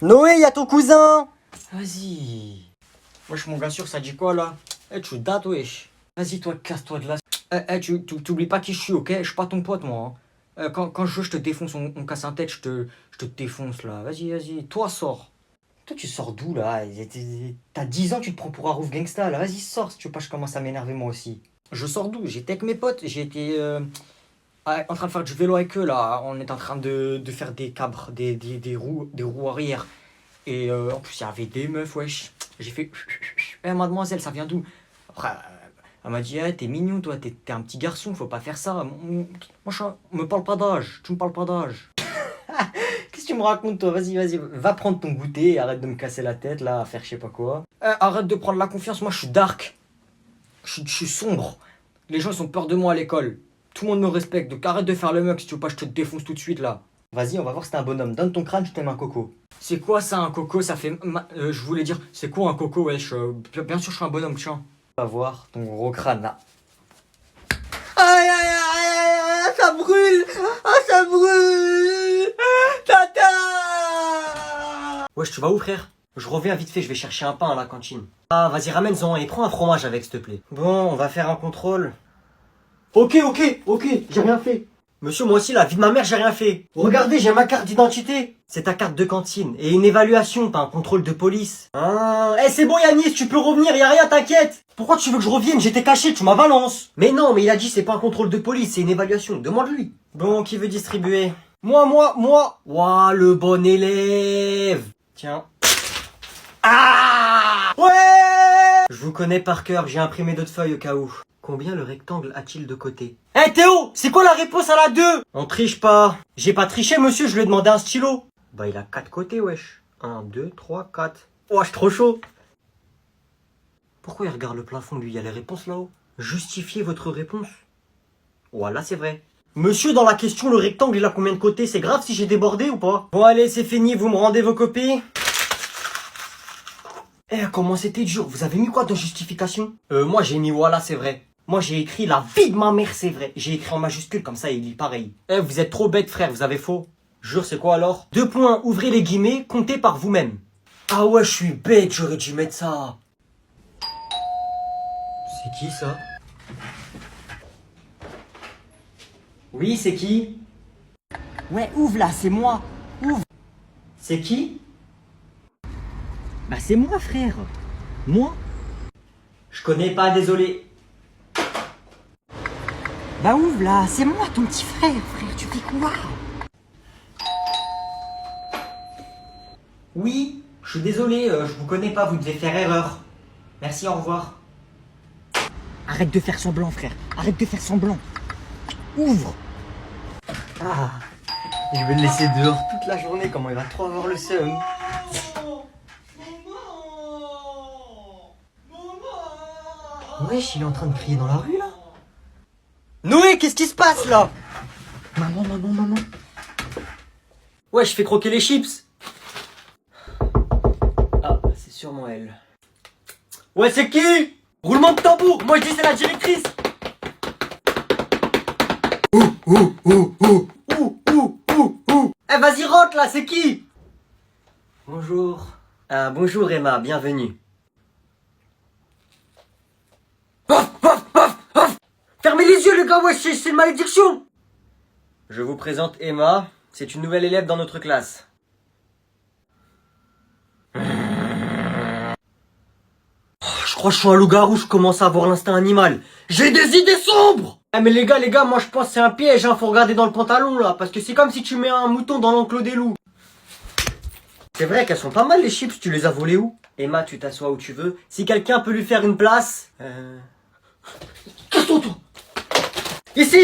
Noé, y'a ton cousin! Vas-y. Wesh, mon gars sûr, ça dit quoi là? Eh, tu dates, wesh. Vas-y, toi, casse-toi de là. Tu t'oublies pas qui je suis, ok? Je suis pas ton pote, moi. Hein. Quand je veux, je te défonce, on casse un tête, je te défonce là. Vas-y. Toi, sors. Toi, tu sors d'où là? T'as 10 ans, tu te prends pour un rouf gangsta là. Vas-y, sors si tu veux pas, je commence à m'énerver moi aussi. Je sors d'où? J'étais avec mes potes, j'étais en train de faire du vélo avec eux là. On est en train de faire des cabres, des roues arrière. Et en plus, il y avait des meufs, wesh. J'ai fait. Eh, mademoiselle, ça vient d'où? Après, elle m'a dit, eh, t'es mignon, toi, t'es un petit garçon, faut pas faire ça. Moi, me parle pas d'âge, tu me parles pas d'âge. Qu'est-ce que tu me racontes, toi? Vas-y, va prendre ton goûter et arrête de me casser la tête, là, à faire je sais pas quoi. Arrête de prendre la confiance, moi, je suis dark. Je suis sombre. Les gens, ils ont peur de moi à l'école. Tout le monde me respecte, donc arrête de faire le mec si tu veux pas, je te défonce tout de suite, là. Vas-y, on va voir si t'es un bonhomme. Donne ton crâne, je t'aime un coco. C'est quoi ça, un coco? Ça fait. Je voulais dire, c'est quoi un coco, wesh? Bien sûr, je suis un bonhomme, tiens. On va voir ton gros crâne là. Aïe, ça brûle! Ah, ça brûle! Tata! Wesh, tu vas où, frère? Je reviens vite fait, je vais chercher un pain à la cantine. Ah, vas-y, ramène-en et prends un fromage avec, s'il te plaît. Bon, on va faire un contrôle. Ok, j'ai rien fait. Monsieur, moi aussi, la vie de ma mère, j'ai rien fait. Regardez, j'ai ma carte d'identité. C'est ta carte de cantine. Et une évaluation, pas un contrôle de police. Ah, c'est bon, Yanis, tu peux revenir, y a rien, t'inquiète. Pourquoi tu veux que je revienne? J'étais caché, tu m'as balance. Mais non, mais il a dit c'est pas un contrôle de police, c'est une évaluation. Demande-lui. Bon, qui veut distribuer? Moi. Ouah, le bon élève. Tiens. Ah! Ouais! Je vous connais par cœur, j'ai imprimé d'autres feuilles au cas où. Combien le rectangle a-t-il de côtés? Eh Théo, c'est quoi la réponse à la 2? On triche pas. J'ai pas triché, monsieur, je lui ai demandé un stylo. Bah il a 4 côtés, wesh. 1, 2, 3, 4. Oh, je suis trop chaud. Pourquoi il regarde le plafond, lui? Il y a les réponses là-haut. Justifiez votre réponse. Voilà, c'est vrai. Monsieur, dans la question, le rectangle, il a combien de côtés? C'est grave si j'ai débordé ou pas? Bon allez, c'est fini, vous me rendez vos copies? Eh, comment c'était dur. Vous avez mis quoi de justification? Moi j'ai mis voilà, c'est vrai. Moi j'ai écrit la vie de ma mère, c'est vrai. J'ai écrit en majuscule comme ça, il lit pareil. Eh, vous êtes trop bête, frère, vous avez faux. Jure, c'est quoi alors? 2 points, ouvrez les guillemets, comptez par vous-même. Ah ouais, je suis bête, j'aurais dû mettre ça. C'est qui ça? Oui, c'est qui? Ouais, ouvre là, c'est moi! Ouvre! C'est qui? Bah, c'est moi, frère! Moi? Je connais pas, désolé. Bah, ouvre là, c'est moi, ton petit frère, tu fais quoi? Oui, je suis désolé, je vous connais pas, vous devez faire erreur. Merci, au revoir. Arrête de faire semblant, frère! Arrête de faire semblant! Ouvre! Ah, je vais le laisser dehors toute la journée, comment il va trop avoir le seum. Wesh, il est en train de crier dans la rue là. Noé, qu'est-ce qui se passe là? Maman! Ouais, je fais croquer les chips. Ah, c'est sûrement elle. Ouais, c'est qui? Roulement de tambour, moi je dis c'est la directrice. Eh, vas-y, rentre là, c'est qui? Bonjour. Bonjour Emma, bienvenue. Fermez les yeux les gars, ouais, c'est une malédiction. Je vous présente Emma, c'est une nouvelle élève dans notre classe. Je crois que je suis un loup-garou, je commence à avoir l'instinct animal. J'ai des idées sombres. Eh mais les gars, moi je pense que c'est un piège, hein, faut regarder dans le pantalon là, parce que c'est comme si tu mets un mouton dans l'enclos des loups. C'est vrai qu'elles sont pas mal les chips, tu les as volées où? Emma, tu t'assois où tu veux. Si quelqu'un peut lui faire une place... Casse-toi, toi. Ici.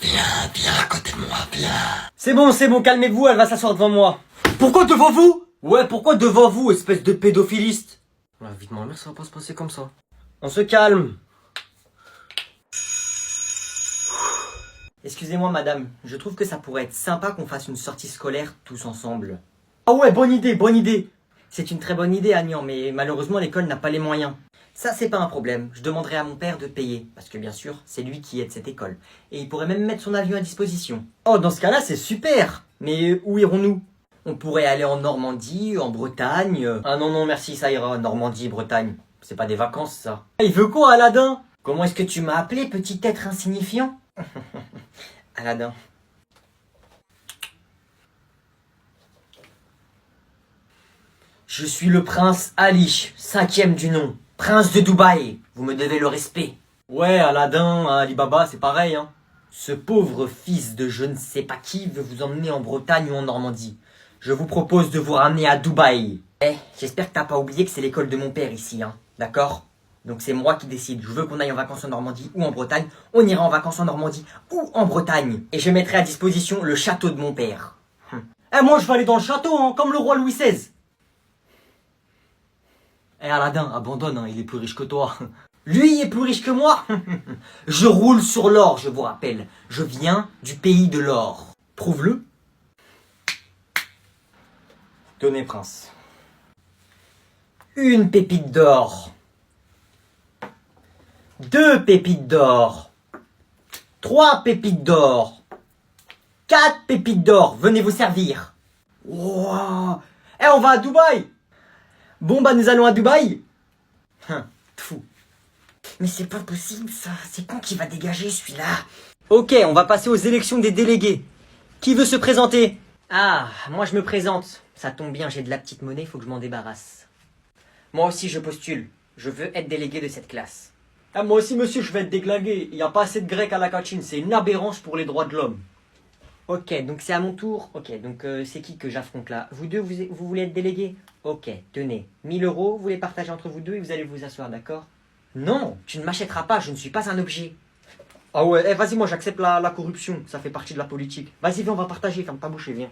Viens à côté de moi, viens. C'est bon, calmez-vous, elle va s'asseoir devant moi. Pourquoi devant vous? Ouais, pourquoi devant vous, espèce de pédophiliste? La vie de ma mère, ça va pas se passer comme ça. On se calme. Excusez-moi madame, je trouve que ça pourrait être sympa qu'on fasse une sortie scolaire tous ensemble. Ah ouais, bonne idée. C'est une très bonne idée Agnan, mais malheureusement l'école n'a pas les moyens. Ça c'est pas un problème, je demanderai à mon père de payer, parce que bien sûr, c'est lui qui aide cette école. Et il pourrait même mettre son avion à disposition. Oh, dans ce cas-là, c'est super. Mais où irons-nous? On pourrait aller en Normandie, en Bretagne. Ah non, non, merci, ça ira. Normandie, Bretagne. C'est pas des vacances, ça. Il veut quoi, Aladdin? Comment est-ce que tu m'as appelé, petit être insignifiant? Aladdin. Je suis le prince Ali, 5e du nom. Prince de Dubaï. Vous me devez le respect. Ouais, Aladdin, Alibaba, c'est pareil, hein. Ce pauvre fils de je ne sais pas qui veut vous emmener en Bretagne ou en Normandie. Je vous propose de vous ramener à Dubaï. Eh, j'espère que t'as pas oublié que c'est l'école de mon père ici, hein. D'accord? Donc c'est moi qui décide. Je veux qu'on aille en vacances en Normandie ou en Bretagne. On ira en vacances en Normandie ou en Bretagne. Et je mettrai à disposition le château de mon père. Eh, moi je vais aller dans le château, hein, comme le roi Louis XVI. Eh Aladdin, abandonne, hein, il est plus riche que toi. Lui est plus riche que moi. Je roule sur l'or, je vous rappelle. Je viens du pays de l'or. Prouve-le. Tenez, prince. Une pépite d'or. 2 pépites d'or. 3 pépites d'or. 4 pépites d'or. Venez vous servir. Wow. Eh, on va à Dubaï. Bon, bah, nous allons à Dubaï. Fou. Mais c'est pas possible, ça. C'est quand qui va dégager, celui-là? Ok, on va passer aux élections des délégués. Qui veut se présenter? Ah, moi je me présente. Ça tombe bien, j'ai de la petite monnaie, faut que je m'en débarrasse. Moi aussi, je postule. Je veux être délégué de cette classe. Ah, moi aussi, monsieur, je vais être déglingué. Il n'y a pas assez de Grecs à la cantine. C'est une aberrance pour les droits de l'homme. Ok, donc c'est à mon tour. Ok, donc c'est qui que j'affronte là? Vous deux, vous voulez être délégué? Ok, tenez. 1000 euros, vous les partagez entre vous deux et vous allez vous asseoir, d'accord? Non, tu ne m'achèteras pas, je ne suis pas un objet. Ah ouais, eh, vas-y, moi j'accepte la corruption, ça fait partie de la politique. Vas-y, viens, on va partager, ferme ta bouche et viens.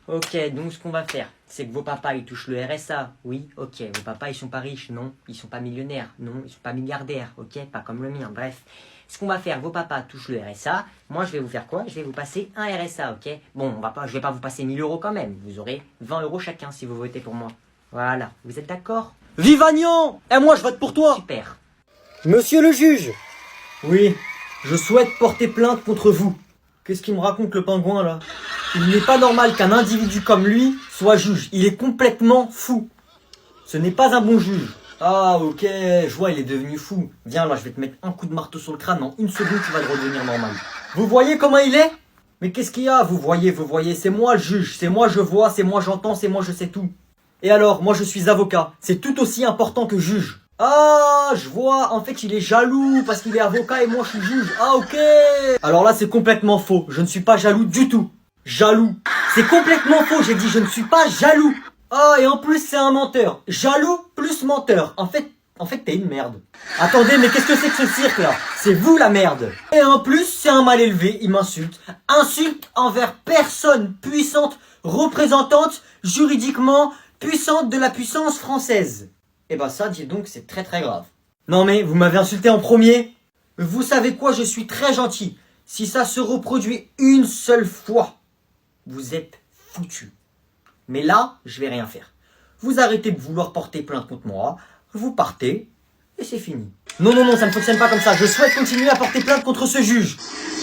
Ok, donc ce qu'on va faire, c'est que vos papas ils touchent le RSA. Oui, ok, vos papas ils sont pas riches, non, ils sont pas millionnaires, non, ils sont pas milliardaires, ok, pas comme le mien, bref. Ce qu'on va faire, vos papas touchent le RSA, moi je vais vous faire quoi? Je vais vous passer un RSA, ok? Bon, je vais pas vous passer 1000 euros quand même, vous aurez 20 euros chacun si vous votez pour moi. Voilà, vous êtes d'accord? Vivagnan! Et moi je vote pour toi! Super. Monsieur le juge! Oui, je souhaite porter plainte contre vous. Qu'est-ce qu'il me raconte le pingouin là? Il n'est pas normal qu'un individu comme lui soit juge. Il est complètement fou. Ce n'est pas un bon juge. Ah ok, je vois, il est devenu fou. Viens là, je vais te mettre un coup de marteau sur le crâne. En une seconde, tu vas le redevenir normal. Vous voyez comment il est? Mais qu'est-ce qu'il y a? Vous voyez, c'est moi le juge. C'est moi je vois, c'est moi j'entends, c'est moi je sais tout. Et alors, moi je suis avocat. C'est tout aussi important que juge. Ah, je vois, en fait il est jaloux parce qu'il est avocat et moi je suis juge. Ah ok. Alors là c'est complètement faux, je ne suis pas jaloux du tout. Jaloux. C'est complètement faux, j'ai dit je ne suis pas jaloux. Ah, et en plus c'est un menteur. Jaloux plus menteur. En fait t'es une merde. Attendez, mais qu'est-ce que c'est que ce cirque là? C'est vous la merde. Et en plus c'est un mal élevé, il m'insulte. Insulte envers personne puissante, représentante, juridiquement puissante de la puissance française. Eh ben ça, dis donc, c'est très très grave. Non mais, vous m'avez insulté en premier. Vous savez quoi, je suis très gentil. Si ça se reproduit une seule fois, vous êtes foutus. Mais là, je vais rien faire. Vous arrêtez de vouloir porter plainte contre moi, vous partez, et c'est fini. Non, non, non, ça ne fonctionne pas comme ça. Je souhaite continuer à porter plainte contre ce juge.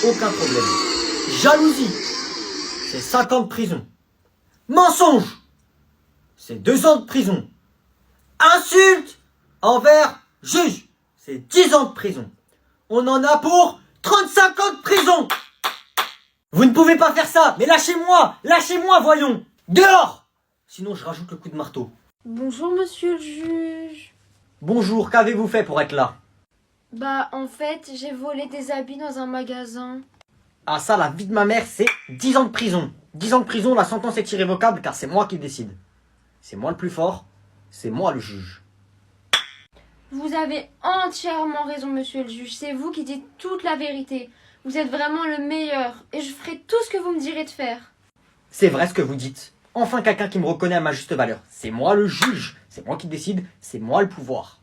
Aucun problème. Jalousie, c'est 5 ans de prison. Mensonge, c'est 2 ans de prison. Insulte envers juge, c'est 10 ans de prison. On en a pour 35 ans de prison. Vous ne pouvez pas faire ça, mais lâchez-moi, voyons. Dehors. Sinon je rajoute le coup de marteau. Bonjour monsieur le juge. Bonjour, qu'avez-vous fait pour être là? Bah en fait j'ai volé des habits dans un magasin. Ah ça, la vie de ma mère, c'est 10 ans de prison. 10 ans de prison, la sentence est irrévocable car c'est moi qui décide. C'est moi le plus fort, c'est moi le juge. Vous avez entièrement raison monsieur le juge, c'est vous qui dites toute la vérité. Vous êtes vraiment le meilleur et je ferai tout ce que vous me direz de faire. C'est vrai ce que vous dites. Enfin quelqu'un qui me reconnaît à ma juste valeur. C'est moi le juge, c'est moi qui décide, c'est moi le pouvoir.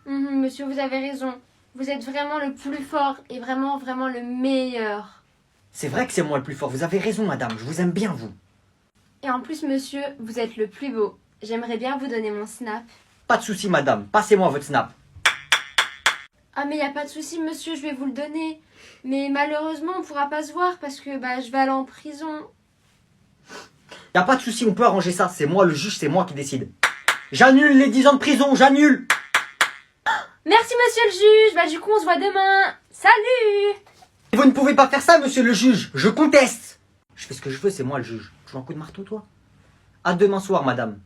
Monsieur, vous avez raison. Vous êtes vraiment le plus fort et vraiment le meilleur. C'est vrai que c'est moi le plus fort, vous avez raison madame, je vous aime bien vous. Et en plus monsieur, vous êtes le plus beau. J'aimerais bien vous donner mon snap. Pas de souci madame, passez-moi votre snap. Ah mais y a pas de souci monsieur, je vais vous le donner. Mais malheureusement on pourra pas se voir parce que je vais aller en prison. Y a pas de souci, on peut arranger ça. C'est moi le juge, c'est moi qui décide. J'annule les 10 ans de prison, j'annule. Merci, monsieur le juge. Bah, du coup, on se voit demain. Salut! Vous ne pouvez pas faire ça, monsieur le juge. Je conteste. Je fais ce que je veux, c'est moi le juge. Tu veux un coup de marteau, toi? À demain soir, madame.